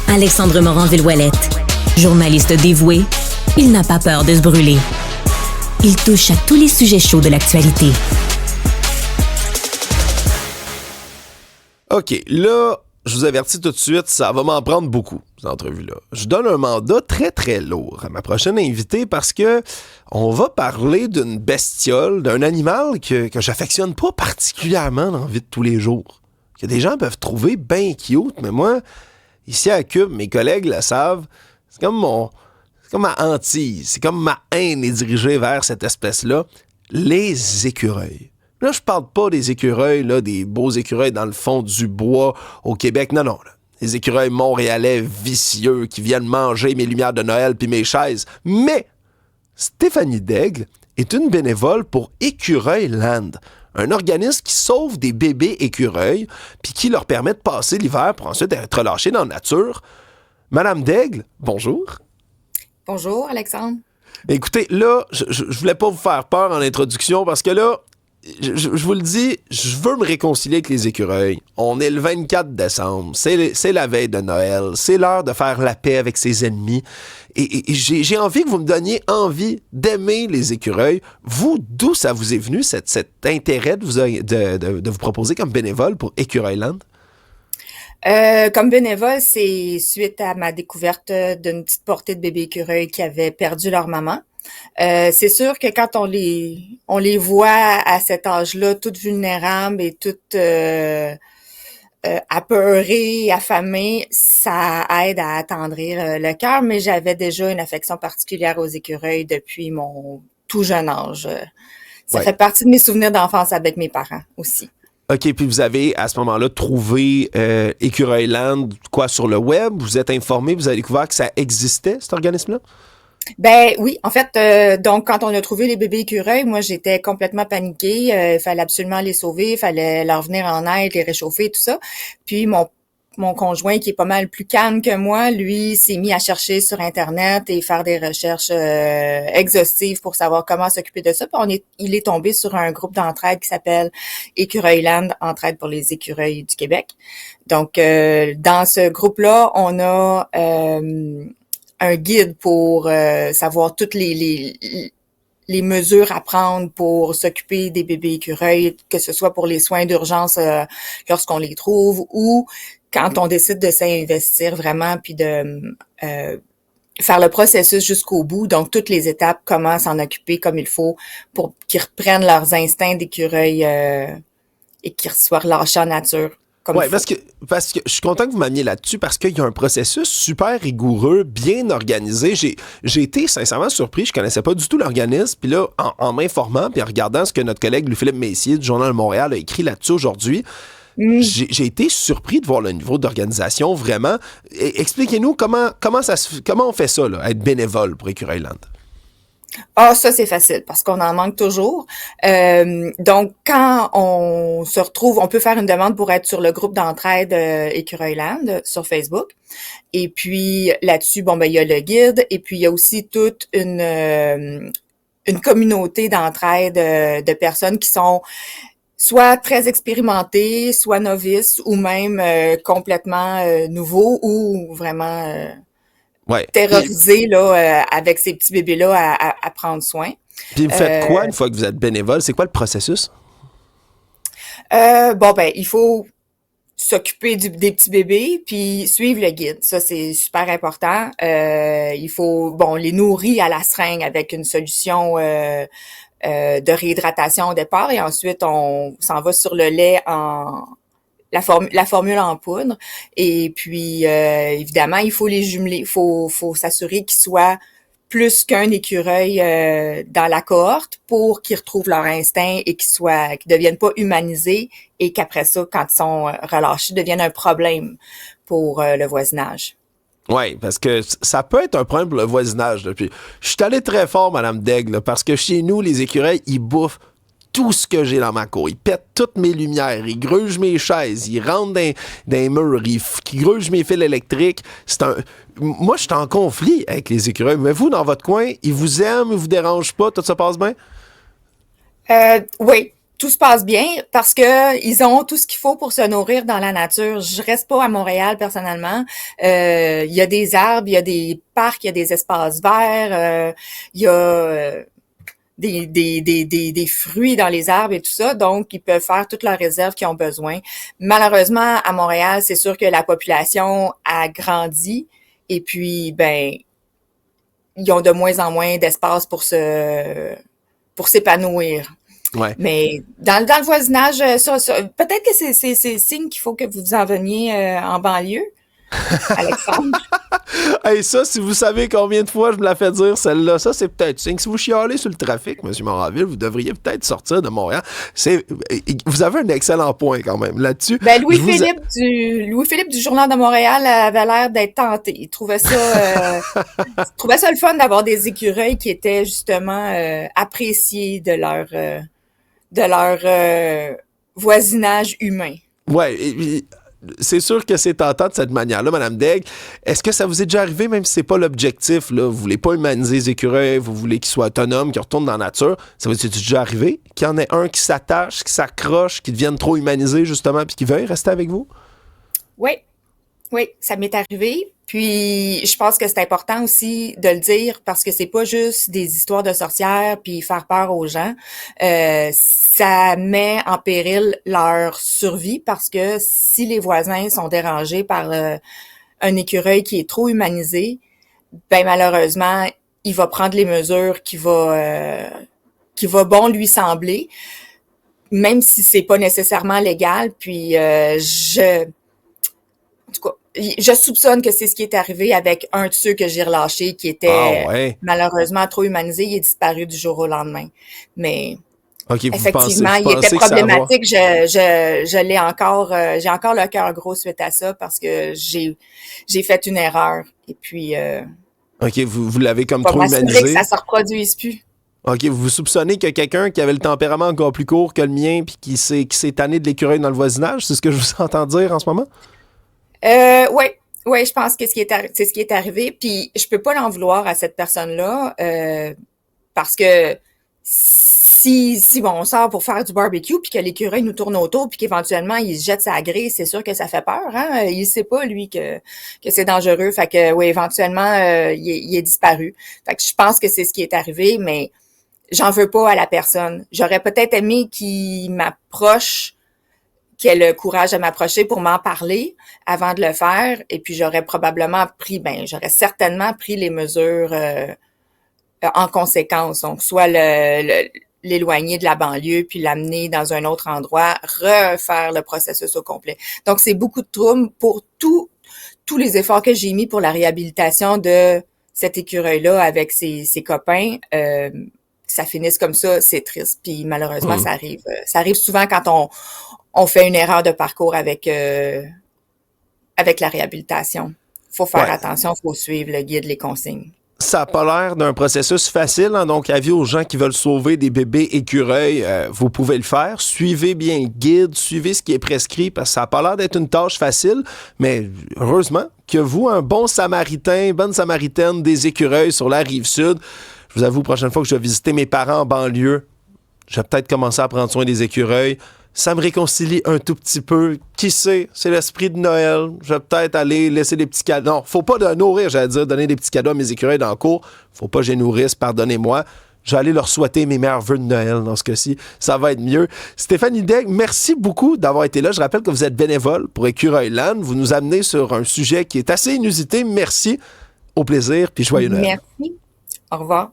Alexandre Morin-Villouellette. Journaliste dévoué, il n'a pas peur de se brûler. Il touche à tous les sujets chauds de l'actualité. OK, là, je vous avertis tout de suite, ça va m'en prendre beaucoup, cette entrevue-là. Je donne un mandat très, très lourd à ma prochaine invitée parce que on va parler d'une bestiole, d'un animal que j'affectionne pas particulièrement dans la vie de tous les jours. Que des gens peuvent trouver bien cute, mais moi, ici à Cube, mes collègues le savent, c'est comme ma hantise, c'est comme ma haine est dirigée vers cette espèce-là, les écureuils. Là, je parle pas des écureuils, là, des beaux écureuils dans le fond du bois au Québec. Non, non. Là. Les écureuils montréalais vicieux qui viennent manger mes lumières de Noël puis mes chaises. Mais Stéphanie Daigle est une bénévole pour Écureuil Land, un organisme qui sauve des bébés écureuils puis qui leur permet de passer l'hiver pour ensuite être relâchés dans la nature. Madame Daigle, bonjour. Bonjour, Alexandre. Écoutez, là, je voulais pas vous faire peur en introduction parce que là, je vous le dis, je veux me réconcilier avec les écureuils. On est le 24 décembre, c'est la veille de Noël, c'est l'heure de faire la paix avec ses ennemis. Et j'ai envie que vous me donniez envie d'aimer les écureuils. Vous, d'où ça vous est venu, cet intérêt de vous proposer comme bénévole pour Écureuil Land? Comme bénévole, c'est suite à ma découverte d'une petite portée de bébés écureuils qui avaient perdu leur maman. C'est sûr que quand on les voit à cet âge-là, toutes vulnérables et toutes apeurées, affamées, ça aide à attendrir le cœur, mais j'avais déjà une affection particulière aux écureuils depuis mon tout jeune âge. Ça fait partie de mes souvenirs d'enfance avec mes parents aussi. OK, puis vous avez, à ce moment-là, trouvé Écureuil Land, quoi, sur le web? Vous êtes informé, vous avez découvert que ça existait, cet organisme-là? Ben oui, en fait, donc quand on a trouvé les bébés écureuils, moi j'étais complètement paniquée. Il fallait absolument les sauver, il fallait leur venir en aide, les réchauffer, tout ça. Puis mon conjoint, qui est pas mal plus calme que moi, lui s'est mis à chercher sur Internet et faire des recherches exhaustives pour savoir comment s'occuper de ça. Puis il est tombé sur un groupe d'entraide qui s'appelle Écureuil Land, Entraide pour les écureuils du Québec. Donc dans ce groupe-là, on a un guide pour savoir toutes les mesures à prendre pour s'occuper des bébés écureuils, que ce soit pour les soins d'urgence lorsqu'on les trouve ou quand on décide de s'investir vraiment puis de faire le processus jusqu'au bout. Donc, toutes les étapes, comment s'en occuper comme il faut pour qu'ils reprennent leurs instincts d'écureuil et qu'ils soient relâchés en nature. Oui, parce que je suis content que vous m'ameniez là-dessus parce qu'il y a un processus super rigoureux, bien organisé. J'ai été sincèrement surpris, je connaissais pas du tout l'organisme, puis là, en m'informant, puis en regardant ce que notre collègue Louis-Philippe Messier du Journal de Montréal a écrit là-dessus aujourd'hui, j'ai été surpris de voir le niveau d'organisation, vraiment. Expliquez-nous comment on fait ça, là, être bénévole pour Écureuil Land. Ah, ça, c'est facile parce qu'on en manque toujours. Donc, quand on se retrouve, on peut faire une demande pour être sur le groupe d'entraide Écureuil Land sur Facebook. Et puis, là-dessus, il y a le guide et puis il y a aussi toute une communauté d'entraide de personnes qui sont soit très expérimentées, soit novices ou même complètement nouveaux ou vraiment... terrorisé là avec ces petits bébés-là à prendre soin. Puis vous faites quoi une fois que vous êtes bénévole? C'est quoi le processus? Il faut s'occuper des petits bébés puis suivre le guide. Ça, c'est super important. Il faut, les nourrir à la seringue avec une solution de réhydratation au départ et ensuite, on s'en va sur le lait la formule en poudre et puis évidemment il faut les jumeler, faut s'assurer qu'ils soient plus qu'un écureuil dans la cohorte pour qu'ils retrouvent leur instinct et qu'ils deviennent pas humanisés et qu'après ça quand ils sont relâchés deviennent un problème pour le voisinage. Oui, parce que ça peut être un problème pour le voisinage. Là. Puis, je suis allé très fort, Madame Daigle, là, parce que chez nous, les écureuils, ils bouffent tout ce que j'ai dans ma cour. Ils pètent toutes mes lumières, ils grugent mes chaises, ils rentrent dans les murs, ils grugent mes fils électriques. Moi, je suis en conflit avec les écureuils. Mais vous, dans votre coin, ils vous aiment, ils vous dérangent pas, tout ça passe bien? Oui. tout se passe bien parce que ils ont tout ce qu'il faut pour se nourrir dans la nature. Je reste pas à Montréal personnellement. Il y a des arbres, il y a des parcs, il y a des espaces verts, il y a des fruits dans les arbres et tout ça, donc ils peuvent faire toutes leurs réserves qu'ils ont besoin. Malheureusement, à Montréal, c'est sûr que la population a grandi et puis ben ils ont de moins en moins d'espace pour s'épanouir. Ouais. Mais dans le voisinage, peut-être que c'est signe qu'il faut que vous en veniez en banlieue, Alexandre. Hey, ça, si vous savez combien de fois je me la fais dire, celle-là, ça, c'est peut-être signe. Si vous chialez sur le trafic, M. Moraville, vous devriez peut-être sortir de Montréal. Vous avez un excellent point quand même là-dessus. Ben, Louis-Philippe du Journal de Montréal avait l'air d'être tenté. Il trouvait ça, le fun d'avoir des écureuils qui étaient justement appréciés de leur voisinage humain. Ouais, c'est sûr que c'est tentant de cette manière-là, Mme Daigle. Est-ce que ça vous est déjà arrivé, même si c'est pas l'objectif, là, vous voulez pas humaniser les écureuils, vous voulez qu'ils soient autonomes, qu'ils retournent dans la nature, ça vous est déjà arrivé qu'il y en ait un qui s'attache, qui s'accroche, qui devienne trop humanisé, justement, puis qui veuille rester avec vous? Oui, ça m'est arrivé. Puis je pense que c'est important aussi de le dire parce que c'est pas juste des histoires de sorcières puis faire peur aux gens. Ça met en péril leur survie parce que si les voisins sont dérangés par un écureuil qui est trop humanisé, ben malheureusement, il va prendre les mesures qui va bon lui sembler, même si c'est pas nécessairement légal. Puis en tout cas, je soupçonne que c'est ce qui est arrivé avec un de ceux que j'ai relâché qui était malheureusement trop humanisé. Il est disparu du jour au lendemain. Mais effectivement, il était problématique. Je l'ai encore, j'ai encore le cœur gros suite à ça parce que j'ai fait une erreur. Et puis, OK, vous l'avez comme trop humanisé. Que ça se reproduise plus. OK, vous soupçonnez qu'il y a quelqu'un qui avait le tempérament encore plus court que le mien puis qui s'est tanné de l'écureuil dans le voisinage? C'est ce que je vous entends dire en ce moment? Oui, je pense que c'est ce qui est arrivé. Puis je peux pas l'en vouloir à cette personne-là parce que si bon, on sort pour faire du barbecue puis que l'écureuil nous tourne autour puis qu'éventuellement il se jette sa grille, c'est sûr que ça fait peur, hein. Il sait pas lui que c'est dangereux. Fait que oui, éventuellement il est disparu. Fait que je pense que c'est ce qui est arrivé, mais j'en veux pas à la personne. J'aurais peut-être aimé qu'il m'approche, qu'il ait le courage de m'approcher pour m'en parler avant de le faire. Et puis, j'aurais certainement pris les mesures en conséquence. Donc, soit l'éloigner de la banlieue, puis l'amener dans un autre endroit, refaire le processus au complet. Donc, c'est beaucoup de troubles pour tous les efforts que j'ai mis pour la réhabilitation de cet écureuil-là avec ses copains. Ça finisse comme ça, c'est triste. Puis, malheureusement, ça arrive. Ça arrive souvent quand on fait une erreur de parcours avec la réhabilitation. Faut faire attention, faut suivre le guide, les consignes. Ça n'a pas l'air d'un processus facile, hein? Donc avis aux gens qui veulent sauver des bébés écureuils, vous pouvez le faire. Suivez bien le guide, suivez ce qui est prescrit, parce que ça n'a pas l'air d'être une tâche facile, mais heureusement que vous, un bon samaritain, bonne samaritaine des écureuils sur la Rive-Sud, je vous avoue, prochaine fois que je vais visiter mes parents en banlieue, je vais peut-être commencer à prendre soin des écureuils. Ça me réconcilie un tout petit peu. Qui sait, c'est l'esprit de Noël. Je vais peut-être aller laisser des petits cadeaux. Non, faut pas nourrir, j'allais dire, donner des petits cadeaux à mes écureuils dans le cours. Faut pas que je les nourrisse, pardonnez-moi. Je vais aller leur souhaiter mes meilleurs vœux de Noël dans ce cas-ci. Ça va être mieux. Stéphanie Daigle, merci beaucoup d'avoir été là. Je rappelle que vous êtes bénévole pour Écureuil-Land. Vous nous amenez sur un sujet qui est assez inusité. Merci. Au plaisir, puis joyeux Noël. Merci. Au revoir.